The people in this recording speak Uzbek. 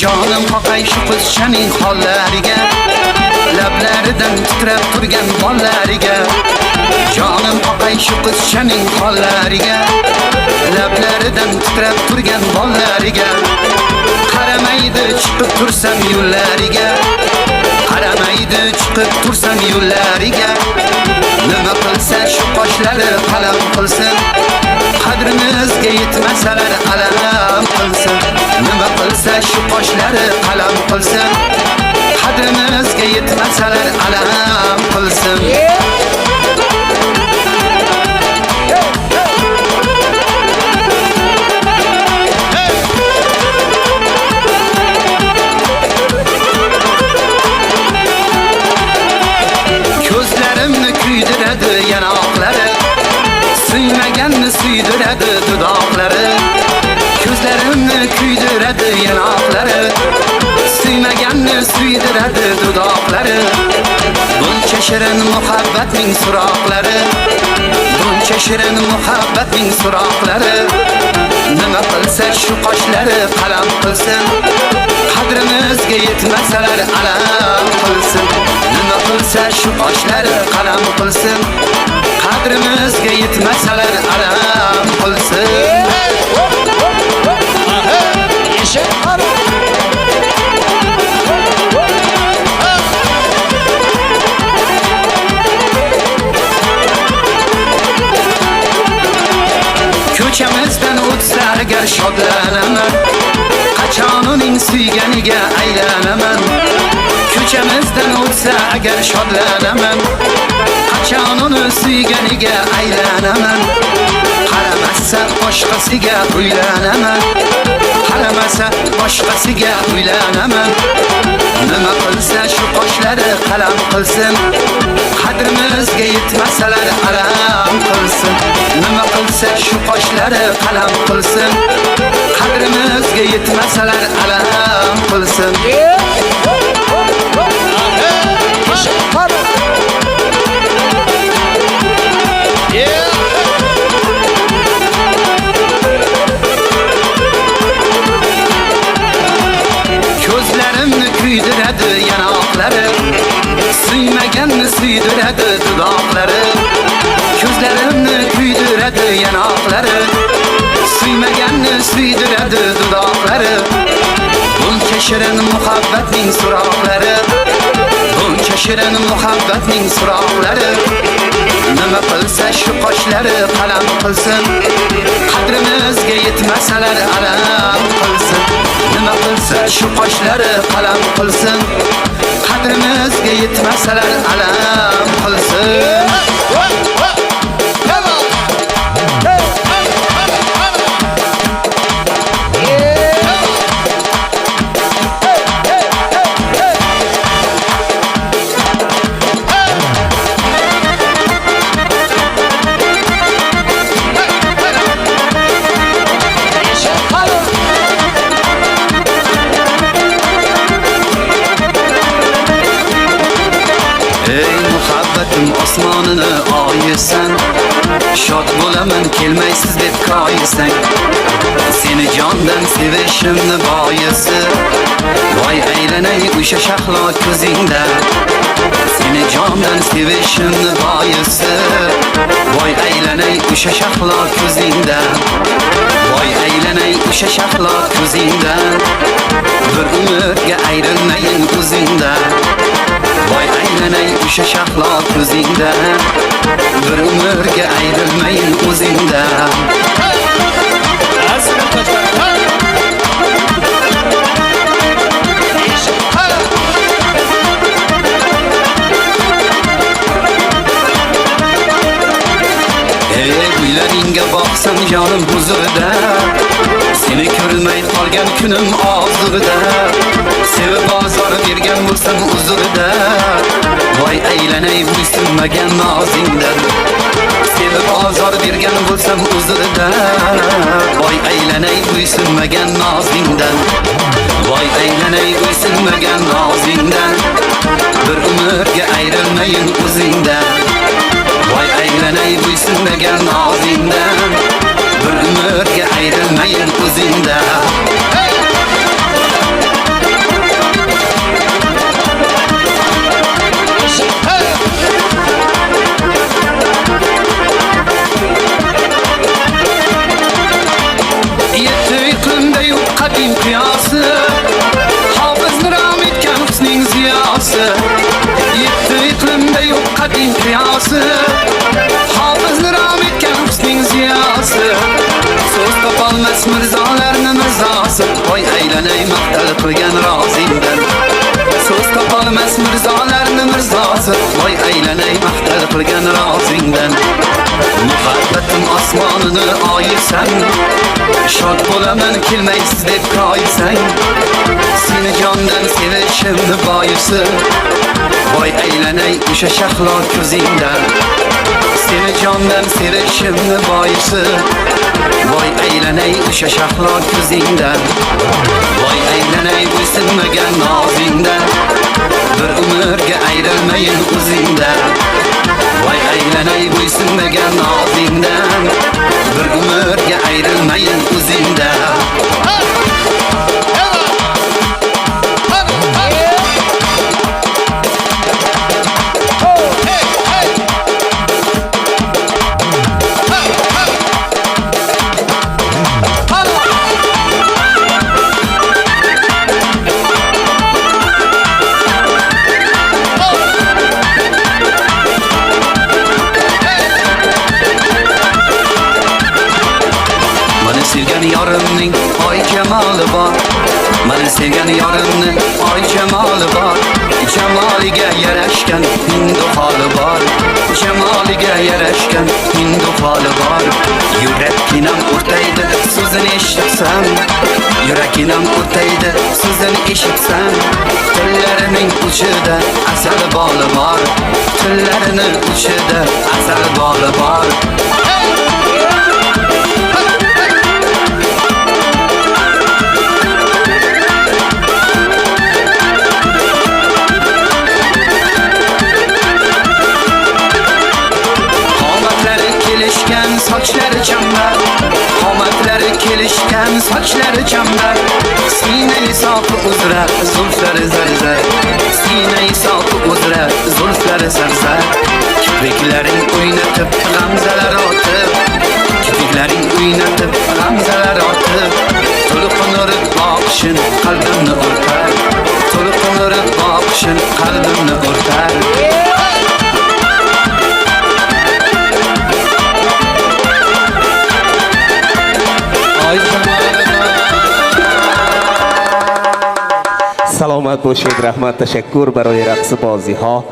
Jonim qoqay shu qizchaning hollariga, lablaridan titrab turgan bollariga. Jonim qoqay shu qizchaning hollariga, lablaridan titrab turgan bollariga. Qaramaydi chiqib tursam yo'llariga, qaramaydi chiqib tursam yo'llariga. Nima qilsa shu qoshlari qalam qilsin, qadrimizga yetmasalar alam qilsin. Nima qilsa shu qoshlari qalam qilsin, qadrimizga yetmasalar alam qilsin. Ko'zlarimni kuydiradi yanoqlari, suymaganni suydiradi dudoqlari. Ko'zlarimni kuydiradi yanoqlari, suymaganni suydiradi dudoqlari. Buncha shirin muhabbatning suroqlari, buncha shirin muhabbatning suroqlari. Nima qilsa shu qoshlari qalam qilsin, qadrimizga yetmasalar alam qilsin. Nima qilsa shu qoshlari qalam qilsin, qadrimizga yetmasalar alam qilsin. Ko'chamizdan o'tsa agar shodlanaman, qachon uning suyganiga aylanaman. Ko'chamizdan o'tsa agar shodlanaman, qachon uni suyganiga aylanaman. Qaramasa boshqasiga uylanaman, qaramasa boshqasiga uylanaman. Nima qilsa shu qoshlari qalam qilsin, qadrimizga yetmasalar alam qilsin. Nima qilsa shu qoshlari qalam qilsin, qadrimizga yetmasalar alam qilsin. Ko'zlarimni kuydiradi yanoqlari, suymaganni suydiradi dudoqlari. Ko'zlarimni kuydiradi yanoqlari, suymaganni suydiradi dudoqlari. Buncha shirin muhabbatning suroqlari, buncha shirin muhabbatning suroqlari. Nima qilsa shu qoshlari qalam qilsin, qadrimizga yetmasalar alam qilsin. Nima qilsa shu qoshlari qalam qilsin, qadrimizga yetmasalar alam qilsin. Ey muhabbatim osmonini oyisan, shod bo'laman kelmaysiz deb koyisan. Seni jondan sevishimni boyisi, voy aylanay o'sha shahlo ko'zingda. Seni jondan sevishimni boyisi, voy aylanay o'sha shahlo ko'zingda. Voy aylanay o'sha shahlo ko'zingda, bir umrga ayrilmayin o'zingdan. Voy aylanay o'sha shahlo ko'zingdan, bir umrga ayrilmayin o'zingdan. Uylaringga boqsam jonim huzurida, seni ko'rmay qolgan kunim og'zida. Sevib bozor bergan bo'lsam uzurida, voy aylanay bo'ysunmagan nozingdan. Sevib bozor bergan bo'lsam uzurida, voy aylanay bo'ysunmagan nozingdan. Voy aylanay bo'ysunmagan nozingdan, bir umrga ayrilmayin o'zingdan. Voy aylanay bo'ysunmagan nozingdan, bir umrga ayrilmayin o'zingdan. aylanay maqtal qilgan rozingdan so'z topolmas mirzolarni mirzosi voy aylanay maqtal qilgan rozingdan muhabbatim osmonini oyisan shod bo'laman kelmaysiz deb koyisang seni jondan sevishimni boisi voy aylanay o'sha shahlo ko'zingdan seni jondan sevishimni boisi voy aylanay o'sha shahlo ko'zingdan voy aylanay bo'ysunmagan nozingdan bir umrga ayrilmayin o'zingdan voy aylanay bo'ysunmagan nozingdan bir umrga ayrilmayin o'zingdan sevgan yorimning oy jamoli bor meni sevgan yorimni oy jamoli bor jamoliga yarashgan hindu holi bor jamoliga yarashgan hindu holi bor yuraginam o'rtaydi so'zini eshitsam yuraginam o'rtaydi so'zini eshitsam tillarining uchida asal boli bor tillarining uchida asal boli bor sochlari chambar qomatlari kelishgan sochlari chambar siynai soqi uzra zulflari zarzar siynai soqi uzra zulflari zarzar kipriklaring o'ynatib g'amzalar otib kipriklaring o'ynatib g'amzalar otib to'lqin urib boqishin qalbimni o'rtar to'lqin urib boqishin qalbimni o'rtar سلامت باشید. رحمت تشکر برای رقص بازی ها.